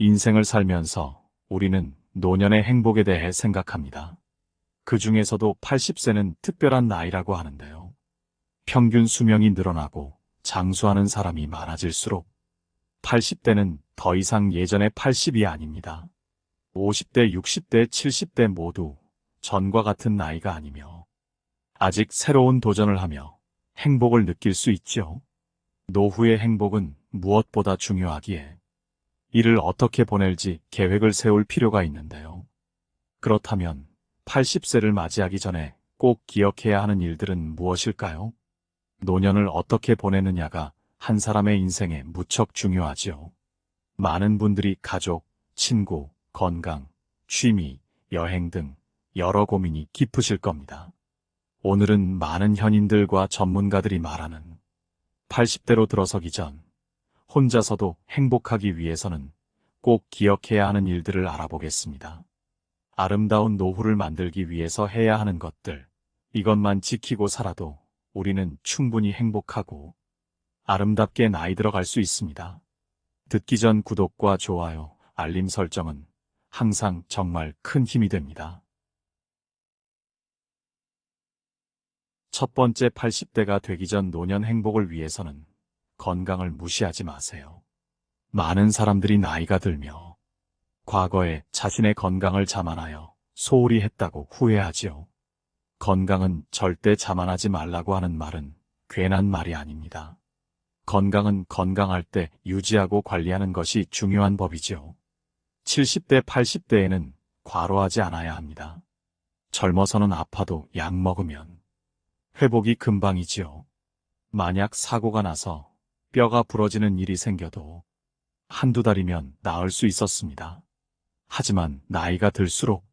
인생을 살면서 우리는 노년의 행복에 대해 생각합니다. 그 중에서도 80세는 특별한 나이라고 하는데요. 평균 수명이 늘어나고 장수하는 사람이 많아질수록 80대는 더 이상 예전의 80이 아닙니다. 50대, 60대, 70대 모두 전과 같은 나이가 아니며 아직 새로운 도전을 하며 행복을 느낄 수 있죠. 노후의 행복은 무엇보다 중요하기에 이를 어떻게 보낼지 계획을 세울 필요가 있는데요. 그렇다면 80세를 맞이하기 전에 꼭 기억해야 하는 일들은 무엇일까요? 노년을 어떻게 보내느냐가 한 사람의 인생에 무척 중요하지요. 많은 분들이 가족, 친구, 건강, 취미, 여행 등 여러 고민이 깊으실 겁니다. 오늘은 많은 현인들과 전문가들이 말하는 80대로 들어서기 전 혼자서도 행복하기 위해서는 꼭 기억해야 하는 일들을 알아보겠습니다. 아름다운 노후를 만들기 위해서 해야 하는 것들, 이것만 지키고 살아도 우리는 충분히 행복하고 아름답게 나이 들어갈 수 있습니다. 듣기 전 구독과 좋아요, 알림 설정은 항상 정말 큰 힘이 됩니다. 첫 번째, 80대가 되기 전 노년 행복을 위해서는 건강을 무시하지 마세요. 많은 사람들이 나이가 들며 과거에 자신의 건강을 자만하여 소홀히 했다고 후회하지요. 건강은 절대 자만하지 말라고 하는 말은 괜한 말이 아닙니다. 건강은 건강할 때 유지하고 관리하는 것이 중요한 법이지요. 70대, 80대에는 과로하지 않아야 합니다. 젊어서는 아파도 약 먹으면 회복이 금방이지요. 만약 사고가 나서 뼈가 부러지는 일이 생겨도 한두 달이면 나을 수 있었습니다. 하지만 나이가 들수록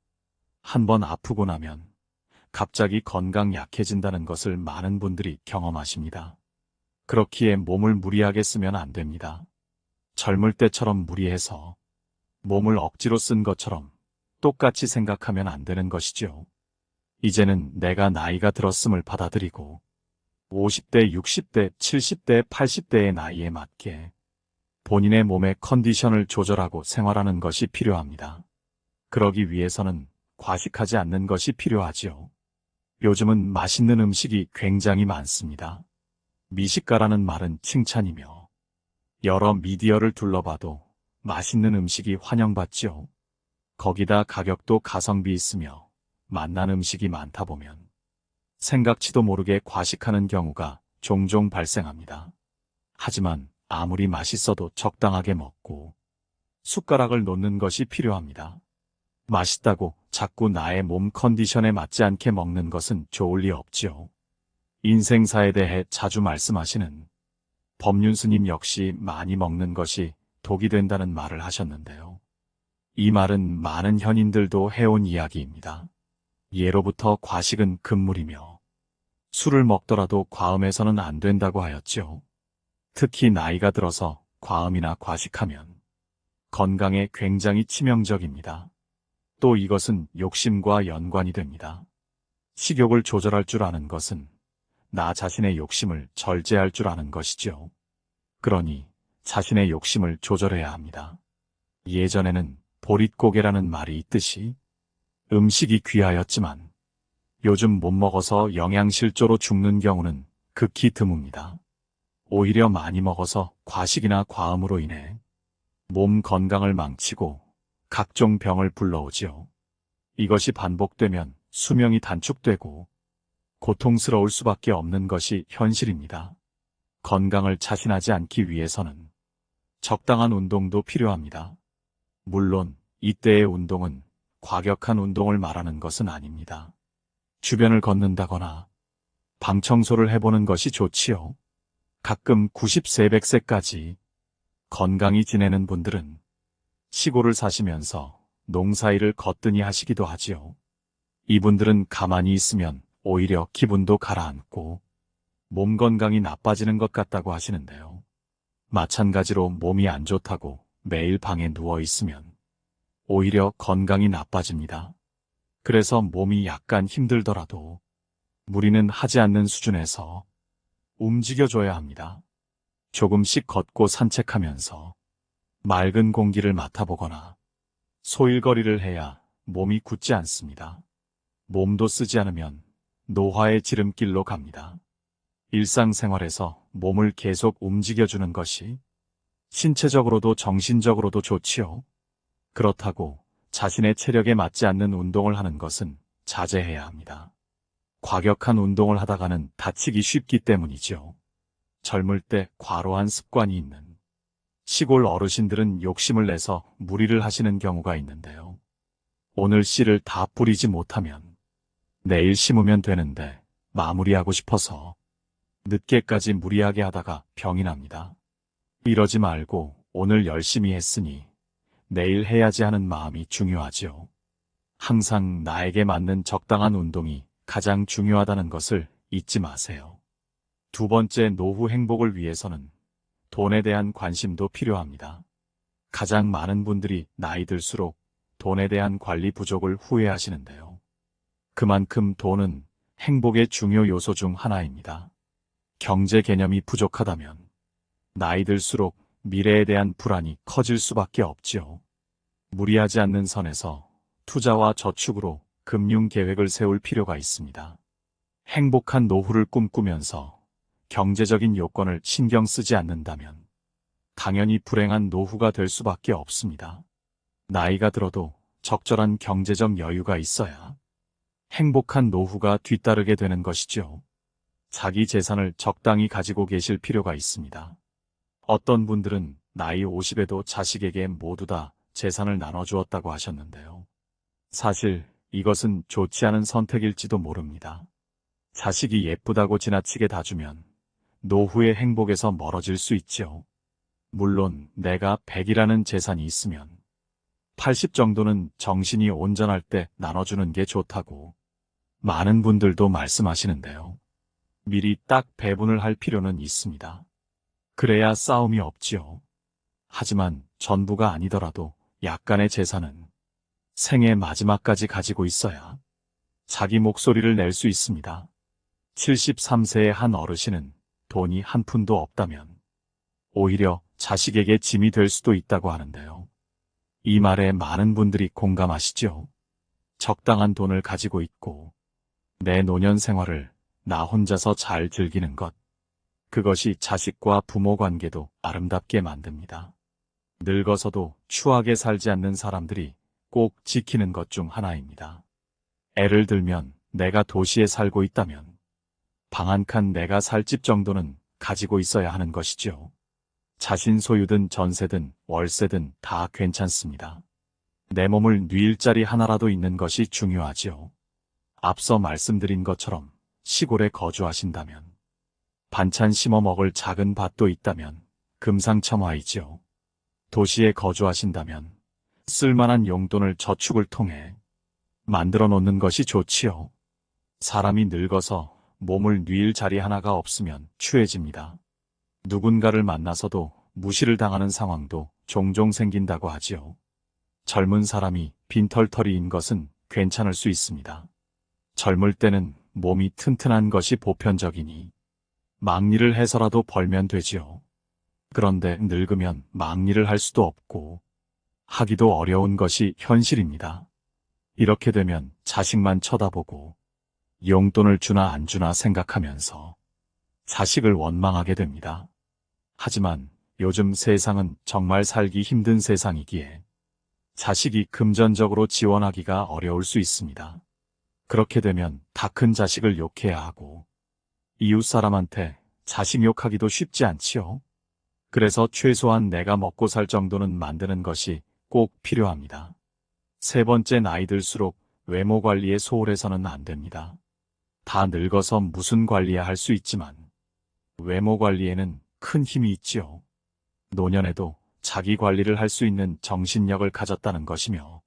한번 아프고 나면 갑자기 건강 약해진다는 것을 많은 분들이 경험하십니다. 그렇기에 몸을 무리하게 쓰면 안 됩니다. 젊을 때처럼 무리해서 몸을 억지로 쓴 것처럼 똑같이 생각하면 안 되는 것이죠. 이제는 내가 나이가 들었음을 받아들이고 50대, 60대, 70대, 80대의 나이에 맞게 본인의 몸의 컨디션을 조절하고 생활하는 것이 필요합니다. 그러기 위해서는 과식하지 않는 것이 필요하지요. 요즘은 맛있는 음식이 굉장히 많습니다. 미식가라는 말은 칭찬이며 여러 미디어를 둘러봐도 맛있는 음식이 환영받지요. 거기다 가격도 가성비 있으며 맛난 음식이 많다 보면 생각지도 모르게 과식하는 경우가 종종 발생합니다. 하지만 아무리 맛있어도 적당하게 먹고 숟가락을 놓는 것이 필요합니다. 맛있다고 자꾸 나의 몸 컨디션에 맞지 않게 먹는 것은 좋을 리 없지요. 인생사에 대해 자주 말씀하시는 법륜스님 역시 많이 먹는 것이 독이 된다는 말을 하셨는데요. 이 말은 많은 현인들도 해온 이야기입니다. 예로부터 과식은 금물이며 술을 먹더라도 과음해서는 안 된다고 하였죠. 특히 나이가 들어서 과음이나 과식하면 건강에 굉장히 치명적입니다. 또 이것은 욕심과 연관이 됩니다. 식욕을 조절할 줄 아는 것은 나 자신의 욕심을 절제할 줄 아는 것이죠. 그러니 자신의 욕심을 조절해야 합니다. 예전에는 보릿고개라는 말이 있듯이 음식이 귀하였지만 요즘 못 먹어서 영양실조로 죽는 경우는 극히 드뭅니다. 오히려 많이 먹어서 과식이나 과음으로 인해 몸 건강을 망치고 각종 병을 불러오지요. 이것이 반복되면 수명이 단축되고 고통스러울 수밖에 없는 것이 현실입니다. 건강을 자신하지 않기 위해서는 적당한 운동도 필요합니다. 물론 이때의 운동은 과격한 운동을 말하는 것은 아닙니다. 주변을 걷는다거나 방 청소를 해보는 것이 좋지요. 가끔 90세, 100세까지 건강히 지내는 분들은 시골을 사시면서 농사일을 거뜬히 하시기도 하지요. 이분들은 가만히 있으면 오히려 기분도 가라앉고 몸 건강이 나빠지는 것 같다고 하시는데요. 마찬가지로 몸이 안 좋다고 매일 방에 누워 있으면 오히려 건강이 나빠집니다. 그래서 몸이 약간 힘들더라도 무리는 하지 않는 수준에서 움직여줘야 합니다. 조금씩 걷고 산책하면서 맑은 공기를 맡아보거나 소일거리를 해야 몸이 굳지 않습니다. 몸도 쓰지 않으면 노화의 지름길로 갑니다. 일상생활에서 몸을 계속 움직여주는 것이 신체적으로도 정신적으로도 좋지요. 그렇다고 자신의 체력에 맞지 않는 운동을 하는 것은 자제해야 합니다. 과격한 운동을 하다가는 다치기 쉽기 때문이죠. 젊을 때 과로한 습관이 있는 시골 어르신들은 욕심을 내서 무리를 하시는 경우가 있는데요. 오늘 씨를 다 뿌리지 못하면 내일 심으면 되는데 마무리하고 싶어서 늦게까지 무리하게 하다가 병이 납니다. 이러지 말고 오늘 열심히 했으니 내일 해야지 하는 마음이 중요하지요. 항상 나에게 맞는 적당한 운동이 가장 중요하다는 것을 잊지 마세요. 두 번째, 노후 행복을 위해서는 돈에 대한 관심도 필요합니다. 가장 많은 분들이 나이 들수록 돈에 대한 관리 부족을 후회하시는데요. 그만큼 돈은 행복의 중요 요소 중 하나입니다. 경제 개념이 부족하다면 나이 들수록 미래에 대한 불안이 커질 수밖에 없지요. 무리하지 않는 선에서 투자와 저축으로 금융 계획을 세울 필요가 있습니다. 행복한 노후를 꿈꾸면서 경제적인 요건을 신경 쓰지 않는다면 당연히 불행한 노후가 될 수밖에 없습니다. 나이가 들어도 적절한 경제적 여유가 있어야 행복한 노후가 뒤따르게 되는 것이죠. 자기 재산을 적당히 가지고 계실 필요가 있습니다. 어떤 분들은 나이 50에도 자식에게 모두 다 재산을 나눠주었다고 하셨는데요. 사실 이것은 좋지 않은 선택일지도 모릅니다. 자식이 예쁘다고 지나치게 다 주면 노후의 행복에서 멀어질 수 있지요. 물론 내가 100이라는 재산이 있으면 80 정도는 정신이 온전할 때 나눠주는 게 좋다고 많은 분들도 말씀하시는데요. 미리 딱 배분을 할 필요는 있습니다. 그래야 싸움이 없지요. 하지만 전부가 아니더라도 약간의 재산은 생애 마지막까지 가지고 있어야 자기 목소리를 낼 수 있습니다. 73세의 한 어르신은 돈이 한 푼도 없다면 오히려 자식에게 짐이 될 수도 있다고 하는데요. 이 말에 많은 분들이 공감하시죠? 적당한 돈을 가지고 있고 내 노년 생활을 나 혼자서 잘 즐기는 것, 그것이 자식과 부모 관계도 아름답게 만듭니다. 늙어서도 추하게 살지 않는 사람들이 꼭 지키는 것 중 하나입니다. 예를 들면 내가 도시에 살고 있다면 방 한 칸 내가 살 집 정도는 가지고 있어야 하는 것이죠. 자신 소유든 전세든 월세든 다 괜찮습니다. 내 몸을 누일 자리 하나라도 있는 것이 중요하지요. 앞서 말씀드린 것처럼 시골에 거주하신다면, 반찬 심어 먹을 작은 밭도 있다면 금상첨화이지요. 도시에 거주하신다면 쓸만한 용돈을 저축을 통해 만들어 놓는 것이 좋지요. 사람이 늙어서 몸을 누일 자리 하나가 없으면 추해집니다. 누군가를 만나서도 무시를 당하는 상황도 종종 생긴다고 하지요. 젊은 사람이 빈털터리인 것은 괜찮을 수 있습니다. 젊을 때는 몸이 튼튼한 것이 보편적이니 막일을 해서라도 벌면 되지요. 그런데 늙으면 막일을 할 수도 없고 하기도 어려운 것이 현실입니다. 이렇게 되면 자식만 쳐다보고 용돈을 주나 안 주나 생각하면서 자식을 원망하게 됩니다. 하지만 요즘 세상은 정말 살기 힘든 세상이기에 자식이 금전적으로 지원하기가 어려울 수 있습니다. 그렇게 되면 다 큰 자식을 욕해야 하고 이웃 사람한테 자식 욕하기도 쉽지 않지요. 그래서 최소한 내가 먹고 살 정도는 만드는 것이 꼭 필요합니다. 세 번째, 나이 들수록 외모 관리에 소홀해서는 안 됩니다. 다 늙어서 무슨 관리야 할 수 있지만 외모 관리에는 큰 힘이 있지요. 노년에도 자기 관리를 할 수 있는 정신력을 가졌다는 것이며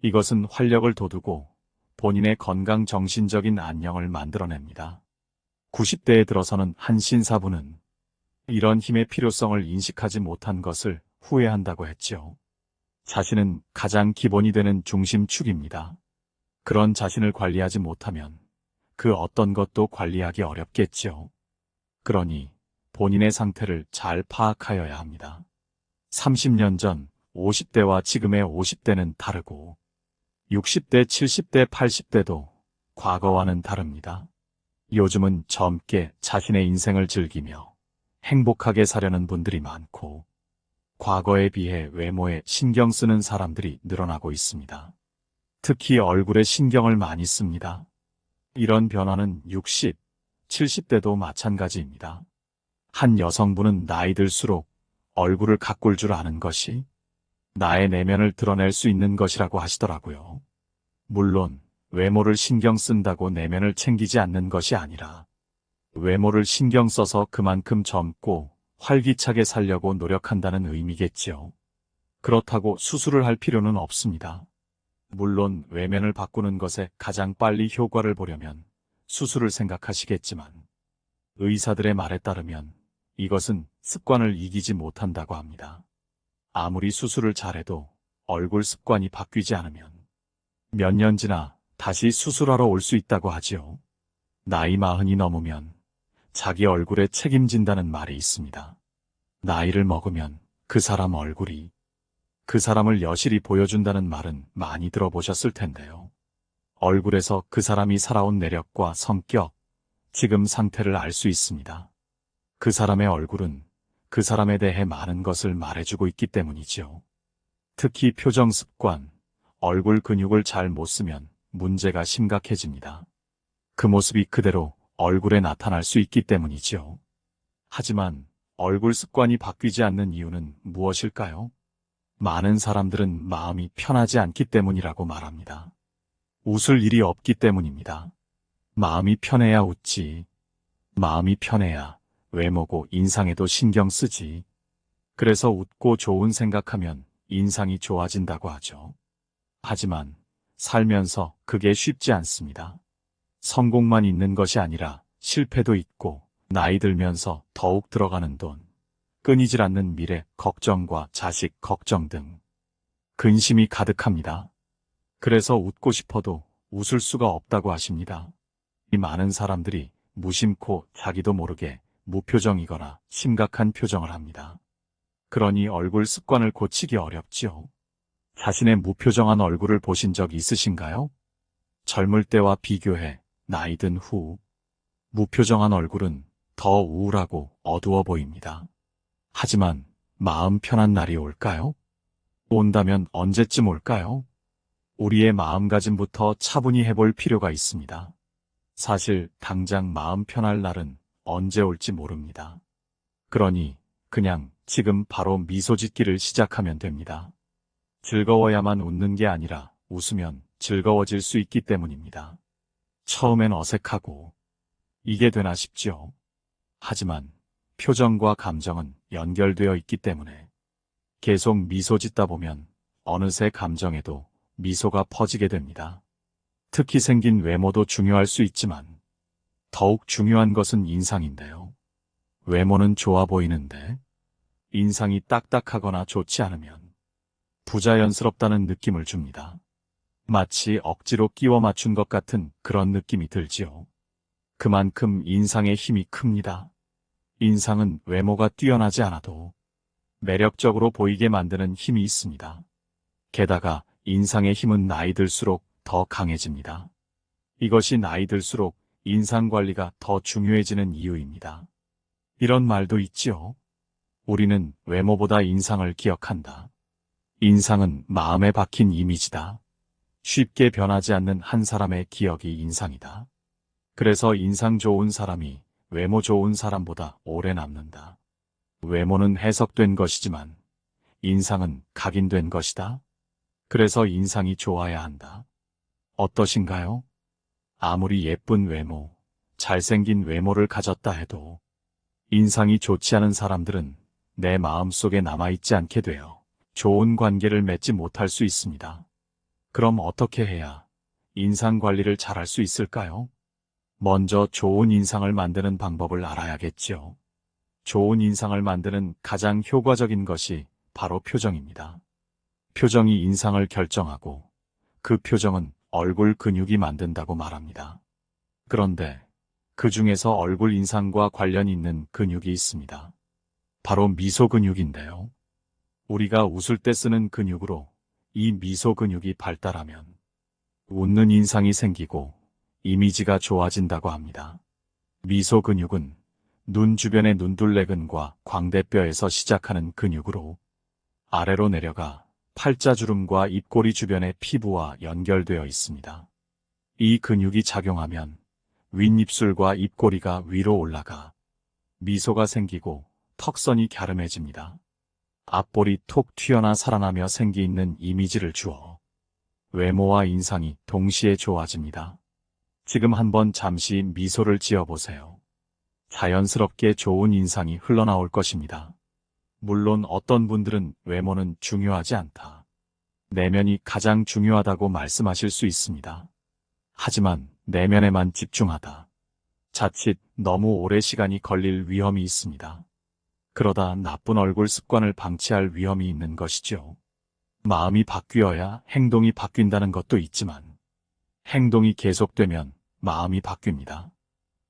이것은 활력을 돋우고 본인의 건강 정신적인 안녕을 만들어냅니다. 90대에 들어서는 한 신사부는 이런 힘의 필요성을 인식하지 못한 것을 후회한다고 했지요. 자신은 가장 기본이 되는 중심축입니다. 그런 자신을 관리하지 못하면 그 어떤 것도 관리하기 어렵겠지요. 그러니 본인의 상태를 잘 파악하여야 합니다. 30년 전 50대와 지금의 50대는 다르고 60대, 70대, 80대도 과거와는 다릅니다. 요즘은 젊게 자신의 인생을 즐기며 행복하게 사려는 분들이 많고 과거에 비해 외모에 신경 쓰는 사람들이 늘어나고 있습니다. 특히 얼굴에 신경을 많이 씁니다. 이런 변화는 60, 70대도 마찬가지입니다. 한 여성분은 나이 들수록 얼굴을 가꿀 줄 아는 것이 나의 내면을 드러낼 수 있는 것이라고 하시더라고요. 물론 외모를 신경 쓴다고 내면을 챙기지 않는 것이 아니라 외모를 신경 써서 그만큼 젊고 활기차게 살려고 노력한다는 의미겠지요. 그렇다고 수술을 할 필요는 없습니다. 물론 외면을 바꾸는 것에 가장 빨리 효과를 보려면 수술을 생각하시겠지만 의사들의 말에 따르면 이것은 습관을 이기지 못한다고 합니다. 아무리 수술을 잘해도 얼굴 습관이 바뀌지 않으면 몇 년 지나 다시 수술하러 올 수 있다고 하지요. 나이 40이 넘으면 자기 얼굴에 책임진다는 말이 있습니다. 나이를 먹으면 그 사람 얼굴이 그 사람을 여실히 보여준다는 말은 많이 들어보셨을 텐데요. 얼굴에서 그 사람이 살아온 내력과 성격, 지금 상태를 알 수 있습니다. 그 사람의 얼굴은 그 사람에 대해 많은 것을 말해주고 있기 때문이죠. 특히 표정 습관, 얼굴 근육을 잘 못 쓰면 문제가 심각해집니다. 그 모습이 그대로 얼굴에 나타날 수 있기 때문이죠. 하지만 얼굴 습관이 바뀌지 않는 이유는 무엇일까요? 많은 사람들은 마음이 편하지 않기 때문이라고 말합니다. 웃을 일이 없기 때문입니다. 마음이 편해야 웃지. 마음이 편해야 외모고 인상에도 신경 쓰지. 그래서 웃고 좋은 생각하면 인상이 좋아진다고 하죠. 하지만 살면서 그게 쉽지 않습니다. 성공만 있는 것이 아니라 실패도 있고 나이 들면서 더욱 들어가는 돈, 끊이질 않는 미래 걱정과 자식 걱정 등 근심이 가득합니다. 그래서 웃고 싶어도 웃을 수가 없다고 하십니다. 이 많은 사람들이 무심코 자기도 모르게 무표정이거나 심각한 표정을 합니다. 그러니 얼굴 습관을 고치기 어렵지요. 자신의 무표정한 얼굴을 보신 적 있으신가요? 젊을 때와 비교해 나이 든 후 무표정한 얼굴은 더 우울하고 어두워 보입니다. 하지만 마음 편한 날이 올까요? 온다면 언제쯤 올까요? 우리의 마음가짐부터 차분히 해볼 필요가 있습니다. 사실 당장 마음 편할 날은 언제 올지 모릅니다. 그러니 그냥 지금 바로 미소 짓기를 시작하면 됩니다. 즐거워야만 웃는 게 아니라 웃으면 즐거워질 수 있기 때문입니다. 처음엔 어색하고 이게 되나 싶죠. 하지만 표정과 감정은 연결되어 있기 때문에 계속 미소 짓다 보면 어느새 감정에도 미소가 퍼지게 됩니다. 특히 생긴 외모도 중요할 수 있지만 더욱 중요한 것은 인상인데요. 외모는 좋아 보이는데 인상이 딱딱하거나 좋지 않으면 부자연스럽다는 느낌을 줍니다. 마치 억지로 끼워 맞춘 것 같은 그런 느낌이 들지요. 그만큼 인상의 힘이 큽니다. 인상은 외모가 뛰어나지 않아도 매력적으로 보이게 만드는 힘이 있습니다. 게다가 인상의 힘은 나이 들수록 더 강해집니다. 이것이 나이 들수록 인상 관리가 더 중요해지는 이유입니다. 이런 말도 있지요. 우리는 외모보다 인상을 기억한다. 인상은 마음에 박힌 이미지다. 쉽게 변하지 않는 한 사람의 기억이 인상이다. 그래서 인상 좋은 사람이 외모 좋은 사람보다 오래 남는다. 외모는 해석된 것이지만 인상은 각인된 것이다. 그래서 인상이 좋아야 한다. 어떠신가요? 아무리 예쁜 외모, 잘생긴 외모를 가졌다 해도 인상이 좋지 않은 사람들은 내 마음속에 남아있지 않게 되어 좋은 관계를 맺지 못할 수 있습니다. 그럼 어떻게 해야 인상 관리를 잘할 수 있을까요? 먼저 좋은 인상을 만드는 방법을 알아야겠지요. 좋은 인상을 만드는 가장 효과적인 것이 바로 표정입니다. 표정이 인상을 결정하고 그 표정은 얼굴 근육이 만든다고 말합니다. 그런데 그 중에서 얼굴 인상과 관련 있는 근육이 있습니다. 바로 미소 근육인데요. 우리가 웃을 때 쓰는 근육으로 이 미소 근육이 발달하면 웃는 인상이 생기고 이미지가 좋아진다고 합니다. 미소 근육은 눈 주변의 눈둘레근과 광대뼈에서 시작하는 근육으로 아래로 내려가 팔자주름과 입꼬리 주변의 피부와 연결되어 있습니다. 이 근육이 작용하면 윗입술과 입꼬리가 위로 올라가 미소가 생기고 턱선이 갸름해집니다. 앞볼이 톡 튀어나 살아나며 생기 있는 이미지를 주어 외모와 인상이 동시에 좋아집니다. 지금 한번 잠시 미소를 지어보세요. 자연스럽게 좋은 인상이 흘러나올 것입니다. 물론 어떤 분들은 외모는 중요하지 않다. 내면이 가장 중요하다고 말씀하실 수 있습니다. 하지만 내면에만 집중하다. 자칫 너무 오래 시간이 걸릴 위험이 있습니다. 그러다 나쁜 얼굴 습관을 방치할 위험이 있는 것이죠. 마음이 바뀌어야 행동이 바뀐다는 것도 있지만 행동이 계속되면 마음이 바뀝니다.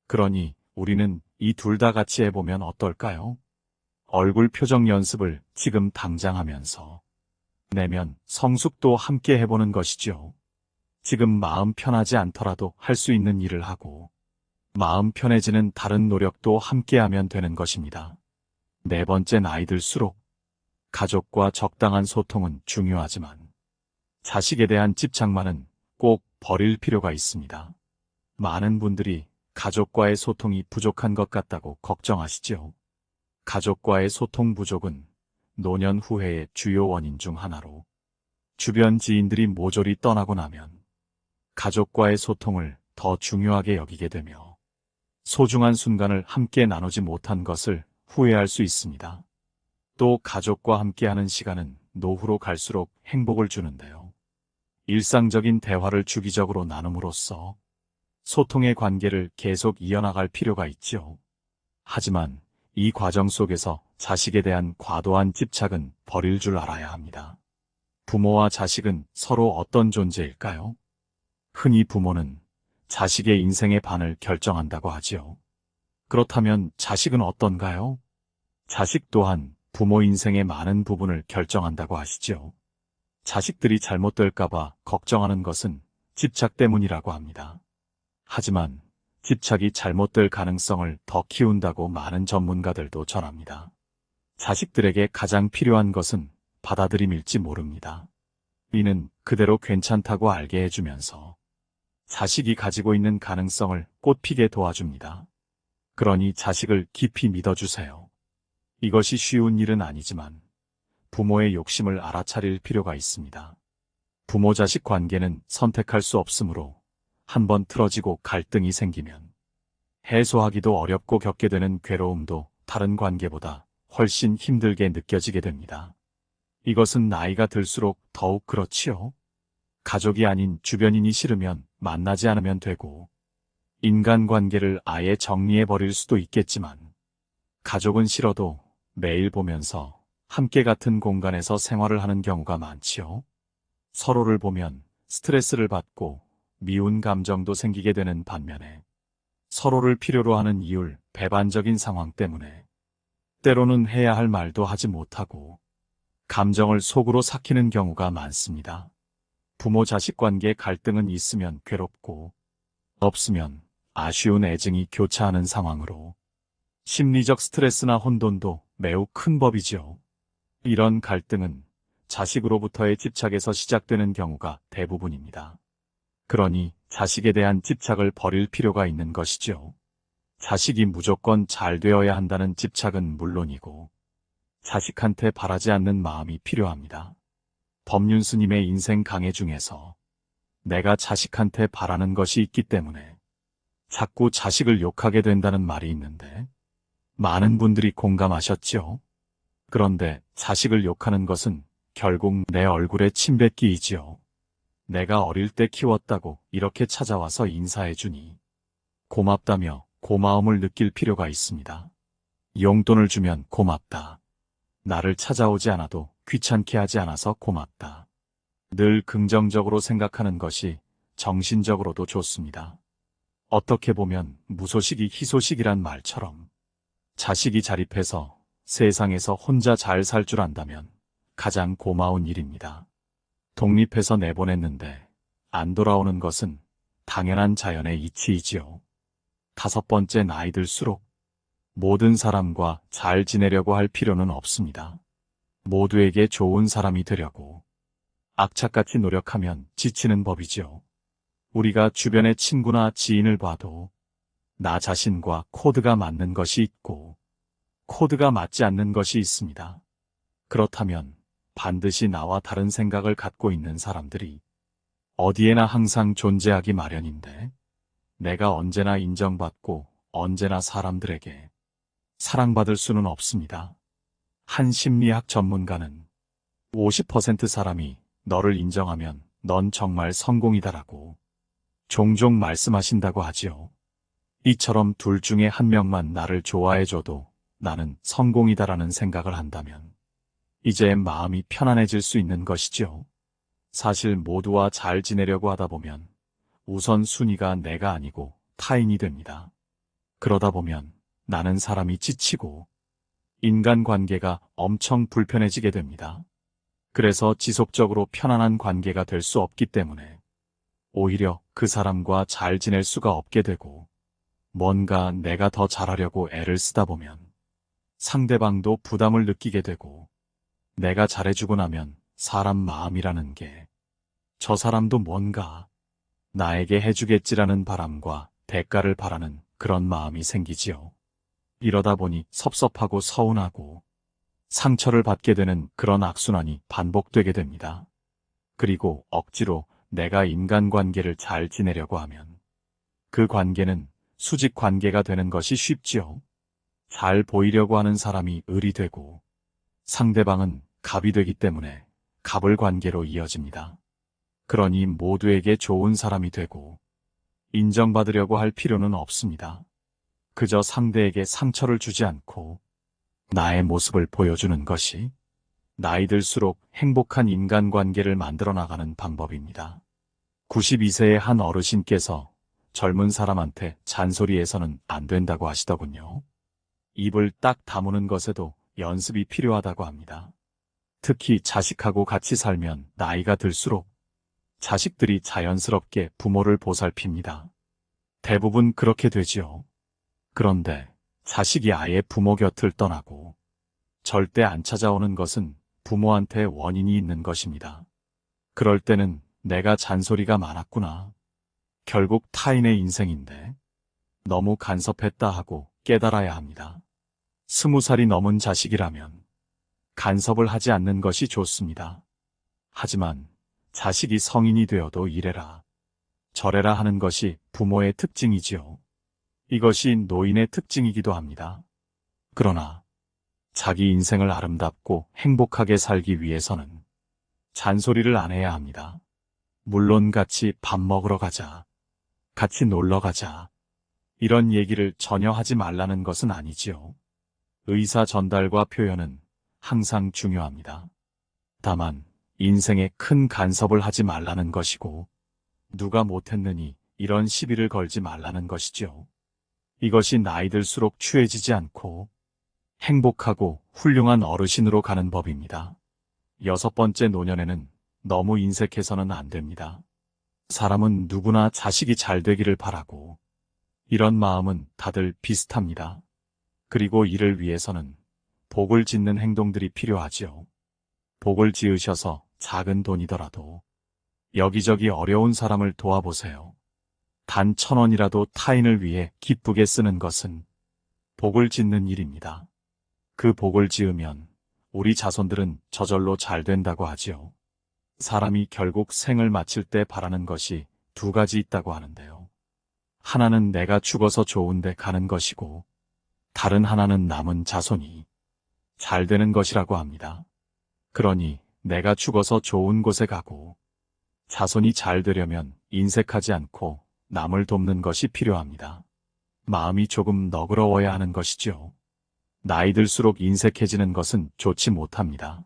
그러니 우리는 이 둘 다 같이 해보면 어떨까요? 얼굴 표정 연습을 지금 당장 하면서 내면 성숙도 함께 해보는 것이죠. 지금 마음 편하지 않더라도 할 수 있는 일을 하고 마음 편해지는 다른 노력도 함께하면 되는 것입니다. 네 번째, 나이 들수록 가족과 적당한 소통은 중요하지만 자식에 대한 집착만은 꼭 버릴 필요가 있습니다. 많은 분들이 가족과의 소통이 부족한 것 같다고 걱정하시죠. 가족과의 소통 부족은 노년 후회의 주요 원인 중 하나로 주변 지인들이 모조리 떠나고 나면 가족과의 소통을 더 중요하게 여기게 되며 소중한 순간을 함께 나누지 못한 것을 후회할 수 있습니다. 또 가족과 함께하는 시간은 노후로 갈수록 행복을 주는데요. 일상적인 대화를 주기적으로 나눔으로써 소통의 관계를 계속 이어나갈 필요가 있지요. 하지만 이 과정 속에서 자식에 대한 과도한 집착은 버릴 줄 알아야 합니다. 부모와 자식은 서로 어떤 존재일까요? 흔히 부모는 자식의 인생의 반을 결정한다고 하지요. 그렇다면 자식은 어떤가요? 자식 또한 부모 인생의 많은 부분을 결정한다고 하시지요. 자식들이 잘못될까봐 걱정하는 것은 집착 때문이라고 합니다. 하지만 집착이 잘못될 가능성을 더 키운다고 많은 전문가들도 전합니다. 자식들에게 가장 필요한 것은 받아들임일지 모릅니다. 이는 그대로 괜찮다고 알게 해주면서 자식이 가지고 있는 가능성을 꽃피게 도와줍니다. 그러니 자식을 깊이 믿어주세요. 이것이 쉬운 일은 아니지만 부모의 욕심을 알아차릴 필요가 있습니다. 부모-자식 관계는 선택할 수 없으므로 한번 틀어지고 갈등이 생기면 해소하기도 어렵고 겪게 되는 괴로움도 다른 관계보다 훨씬 힘들게 느껴지게 됩니다. 이것은 나이가 들수록 더욱 그렇지요. 가족이 아닌 주변인이 싫으면 만나지 않으면 되고 인간관계를 아예 정리해버릴 수도 있겠지만 가족은 싫어도 매일 보면서 함께 같은 공간에서 생활을 하는 경우가 많지요. 서로를 보면 스트레스를 받고 미운 감정도 생기게 되는 반면에 서로를 필요로 하는 이율 배반적인 상황 때문에 때로는 해야 할 말도 하지 못하고 감정을 속으로 삭히는 경우가 많습니다. 부모-자식 관계 갈등은 있으면 괴롭고 없으면 아쉬운 애증이 교차하는 상황으로 심리적 스트레스나 혼돈도 매우 큰 법이지요. 이런 갈등은 자식으로부터의 집착에서 시작되는 경우가 대부분입니다. 그러니 자식에 대한 집착을 버릴 필요가 있는 것이죠. 자식이 무조건 잘 되어야 한다는 집착은 물론이고 자식한테 바라지 않는 마음이 필요합니다. 법륜스님의 인생 강해 중에서 내가 자식한테 바라는 것이 있기 때문에 자꾸 자식을 욕하게 된다는 말이 있는데 많은 분들이 공감하셨죠? 그런데 자식을 욕하는 것은 결국 내 얼굴에 침 뱉기이지요. 내가 어릴 때 키웠다고 이렇게 찾아와서 인사해주니 고맙다며 고마움을 느낄 필요가 있습니다. 용돈을 주면 고맙다. 나를 찾아오지 않아도 귀찮게 하지 않아서 고맙다. 늘 긍정적으로 생각하는 것이 정신적으로도 좋습니다. 어떻게 보면 무소식이 희소식이란 말처럼 자식이 자립해서 세상에서 혼자 잘 살 줄 안다면 가장 고마운 일입니다. 독립해서 내보냈는데 안 돌아오는 것은 당연한 자연의 이치이지요. 5번째, 나이 들수록 모든 사람과 잘 지내려고 할 필요는 없습니다. 모두에게 좋은 사람이 되려고 악착같이 노력하면 지치는 법이지요. 우리가 주변의 친구나 지인을 봐도 나 자신과 코드가 맞는 것이 있고 코드가 맞지 않는 것이 있습니다. 그렇다면 반드시 나와 다른 생각을 갖고 있는 사람들이 어디에나 항상 존재하기 마련인데 내가 언제나 인정받고 언제나 사람들에게 사랑받을 수는 없습니다. 한 심리학 전문가는 50% 사람이 너를 인정하면 넌 정말 성공이다라고 종종 말씀하신다고 하지요. 이처럼 둘 중에 한 명만 나를 좋아해줘도 나는 성공이다라는 생각을 한다면 이제 마음이 편안해질 수 있는 것이지요. 사실 모두와 잘 지내려고 하다 보면 우선 순위가 내가 아니고 타인이 됩니다. 그러다 보면 나는 사람이 지치고 인간관계가 엄청 불편해지게 됩니다. 그래서 지속적으로 편안한 관계가 될 수 없기 때문에 오히려 그 사람과 잘 지낼 수가 없게 되고 뭔가 내가 더 잘하려고 애를 쓰다 보면 상대방도 부담을 느끼게 되고 내가 잘해주고 나면 사람 마음이라는 게 저 사람도 뭔가 나에게 해주겠지라는 바람과 대가를 바라는 그런 마음이 생기지요. 이러다 보니 섭섭하고 서운하고 상처를 받게 되는 그런 악순환이 반복되게 됩니다. 그리고 억지로 내가 인간관계를 잘 지내려고 하면 그 관계는 수직 관계가 되는 것이 쉽지요. 잘 보이려고 하는 사람이 을이 되고 상대방은 갑이 되기 때문에 갑을 관계로 이어집니다. 그러니 모두에게 좋은 사람이 되고 인정받으려고 할 필요는 없습니다. 그저 상대에게 상처를 주지 않고 나의 모습을 보여주는 것이 나이 들수록 행복한 인간관계를 만들어 나가는 방법입니다. 92세의 한 어르신께서 젊은 사람한테 잔소리해서는 안 된다고 하시더군요. 입을 딱 다무는 것에도 연습이 필요하다고 합니다. 특히 자식하고 같이 살면 나이가 들수록 자식들이 자연스럽게 부모를 보살핍니다. 대부분 그렇게 되지요. 그런데 자식이 아예 부모 곁을 떠나고 절대 안 찾아오는 것은 부모한테 원인이 있는 것입니다. 그럴 때는 내가 잔소리가 많았구나. 결국 타인의 인생인데 너무 간섭했다 하고 깨달아야 합니다. 20살이 넘은 자식이라면 간섭을 하지 않는 것이 좋습니다. 하지만 자식이 성인이 되어도 이래라 저래라 하는 것이 부모의 특징이지요. 이것이 노인의 특징이기도 합니다. 그러나 자기 인생을 아름답고 행복하게 살기 위해서는 잔소리를 안 해야 합니다. 물론 같이 밥 먹으러 가자, 같이 놀러 가자, 이런 얘기를 전혀 하지 말라는 것은 아니지요. 의사 전달과 표현은 항상 중요합니다. 다만 인생에 큰 간섭을 하지 말라는 것이고 누가 못했느니 이런 시비를 걸지 말라는 것이지요. 이것이 나이 들수록 추해지지 않고 행복하고 훌륭한 어르신으로 가는 법입니다. 6번째, 노년에는 너무 인색해서는 안 됩니다. 사람은 누구나 자식이 잘 되기를 바라고 이런 마음은 다들 비슷합니다. 그리고 이를 위해서는 복을 짓는 행동들이 필요하지요. 복을 지으셔서 작은 돈이더라도 여기저기 어려운 사람을 도와보세요. 단 1,000원이라도 타인을 위해 기쁘게 쓰는 것은 복을 짓는 일입니다. 그 복을 지으면 우리 자손들은 저절로 잘 된다고 하지요. 사람이 결국 생을 마칠 때 바라는 것이 2가지 있다고 하는데요. 하나는 내가 죽어서 좋은 데 가는 것이고 다른 하나는 남은 자손이 잘 되는 것이라고 합니다. 그러니 내가 죽어서 좋은 곳에 가고 자손이 잘 되려면 인색하지 않고 남을 돕는 것이 필요합니다. 마음이 조금 너그러워야 하는 것이죠. 나이 들수록 인색해지는 것은 좋지 못합니다.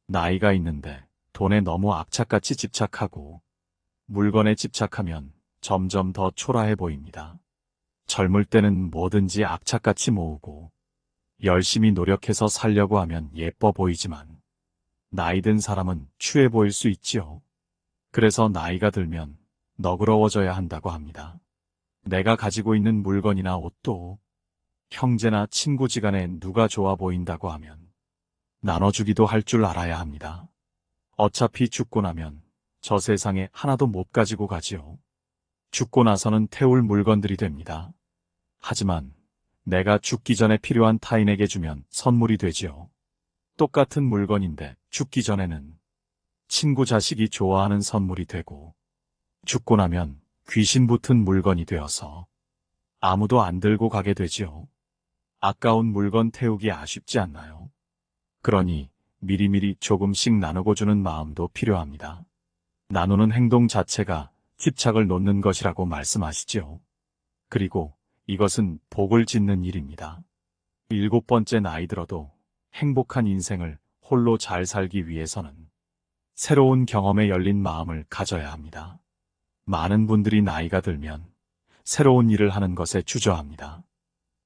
나이가 있는데 돈에 너무 악착같이 집착하고 물건에 집착하면 점점 더 초라해 보입니다. 젊을 때는 뭐든지 악착같이 모으고 열심히 노력해서 살려고 하면 예뻐 보이지만 나이 든 사람은 추해 보일 수 있지요. 그래서 나이가 들면 너그러워져야 한다고 합니다. 내가 가지고 있는 물건이나 옷도 형제나 친구지간에 누가 좋아 보인다고 하면 나눠주기도 할 줄 알아야 합니다. 어차피 죽고 나면 저 세상에 하나도 못 가지고 가지요. 죽고 나서는 태울 물건들이 됩니다. 하지만 내가 죽기 전에 필요한 타인에게 주면 선물이 되지요. 똑같은 물건인데 죽기 전에는 친구 자식이 좋아하는 선물이 되고 죽고 나면 귀신 붙은 물건이 되어서 아무도 안 들고 가게 되지요. 아까운 물건 태우기 아쉽지 않나요? 그러니 미리미리 조금씩 나누고 주는 마음도 필요합니다. 나누는 행동 자체가 집착을 놓는 것이라고 말씀하시지요. 그리고 이것은 복을 짓는 일입니다. 7번째, 나이 들어도 행복한 인생을 홀로 잘 살기 위해서는 새로운 경험에 열린 마음을 가져야 합니다. 많은 분들이 나이가 들면 새로운 일을 하는 것에 주저합니다.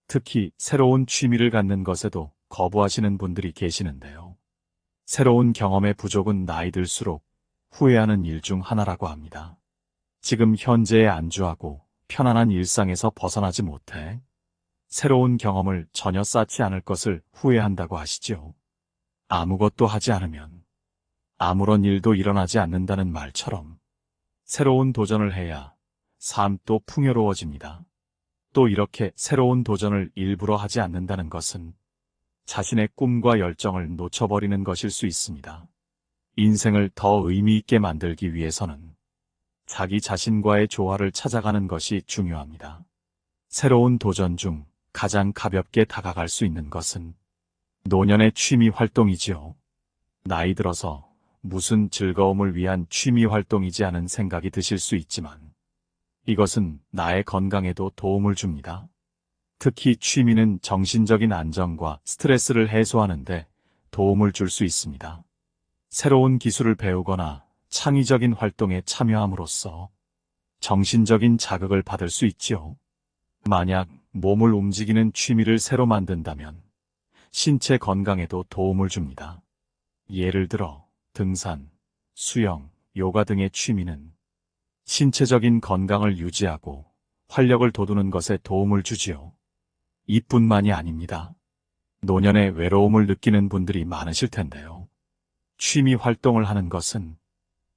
특히 새로운 취미를 갖는 것에도 거부하시는 분들이 계시는데요. 새로운 경험의 부족은 나이 들수록 후회하는 일 중 하나라고 합니다. 지금 현재에 안주하고 편안한 일상에서 벗어나지 못해 새로운 경험을 전혀 쌓지 않을 것을 후회한다고 하시지요. 아무것도 하지 않으면 아무런 일도 일어나지 않는다는 말처럼 새로운 도전을 해야 삶도 풍요로워집니다. 또 이렇게 새로운 도전을 일부러 하지 않는다는 것은 자신의 꿈과 열정을 놓쳐버리는 것일 수 있습니다. 인생을 더 의미 있게 만들기 위해서는 자기 자신과의 조화를 찾아가는 것이 중요합니다. 새로운 도전 중 가장 가볍게 다가갈 수 있는 것은 노년의 취미 활동이지요. 나이 들어서 무슨 즐거움을 위한 취미 활동이지 않은 생각이 드실 수 있지만 이것은 나의 건강에도 도움을 줍니다. 특히 취미는 정신적인 안정과 스트레스를 해소하는데 도움을 줄 수 있습니다. 새로운 기술을 배우거나 창의적인 활동에 참여함으로써 정신적인 자극을 받을 수 있지요. 만약 몸을 움직이는 취미를 새로 만든다면 신체 건강에도 도움을 줍니다. 예를 들어 등산, 수영, 요가 등의 취미는 신체적인 건강을 유지하고 활력을 돋우는 것에 도움을 주지요. 이뿐만이 아닙니다. 노년에 외로움을 느끼는 분들이 많으실 텐데요. 취미 활동을 하는 것은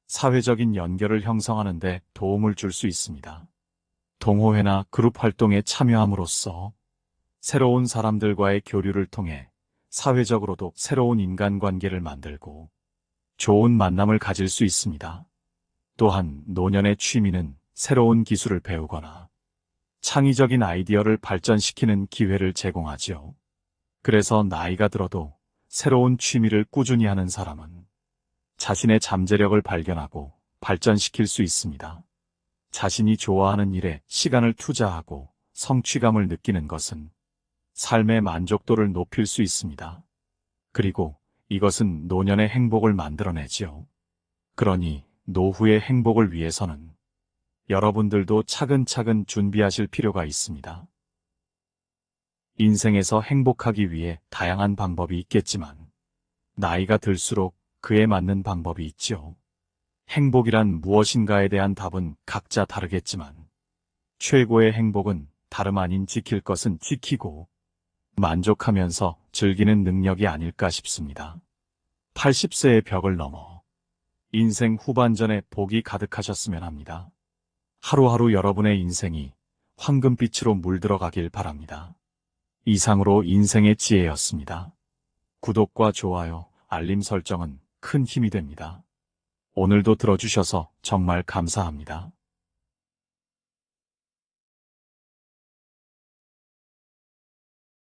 사회적인 연결을 형성하는 데 도움을 줄 수 있습니다. 동호회나 그룹 활동에 참여함으로써 새로운 사람들과의 교류를 통해 사회적으로도 새로운 인간관계를 만들고 좋은 만남을 가질 수 있습니다. 또한 노년의 취미는 새로운 기술을 배우거나 창의적인 아이디어를 발전시키는 기회를 제공하지요. 그래서 나이가 들어도 새로운 취미를 꾸준히 하는 사람은 자신의 잠재력을 발견하고 발전시킬 수 있습니다. 자신이 좋아하는 일에 시간을 투자하고 성취감을 느끼는 것은 삶의 만족도를 높일 수 있습니다. 그리고 이것은 노년의 행복을 만들어내지요. 그러니 노후의 행복을 위해서는 여러분들도 차근차근 준비하실 필요가 있습니다. 인생에서 행복하기 위해 다양한 방법이 있겠지만 나이가 들수록 그에 맞는 방법이 있지요. 행복이란 무엇인가에 대한 답은 각자 다르겠지만 최고의 행복은 다름 아닌 지킬 것은 지키고 만족하면서 즐기는 능력이 아닐까 싶습니다. 80세의 벽을 넘어 인생 후반전에 복이 가득하셨으면 합니다. 하루하루 여러분의 인생이 황금빛으로 물들어가길 바랍니다. 이상으로 인생의 지혜였습니다. 구독과 좋아요, 알림 설정은 큰 힘이 됩니다. 오늘도 들어주셔서 정말 감사합니다.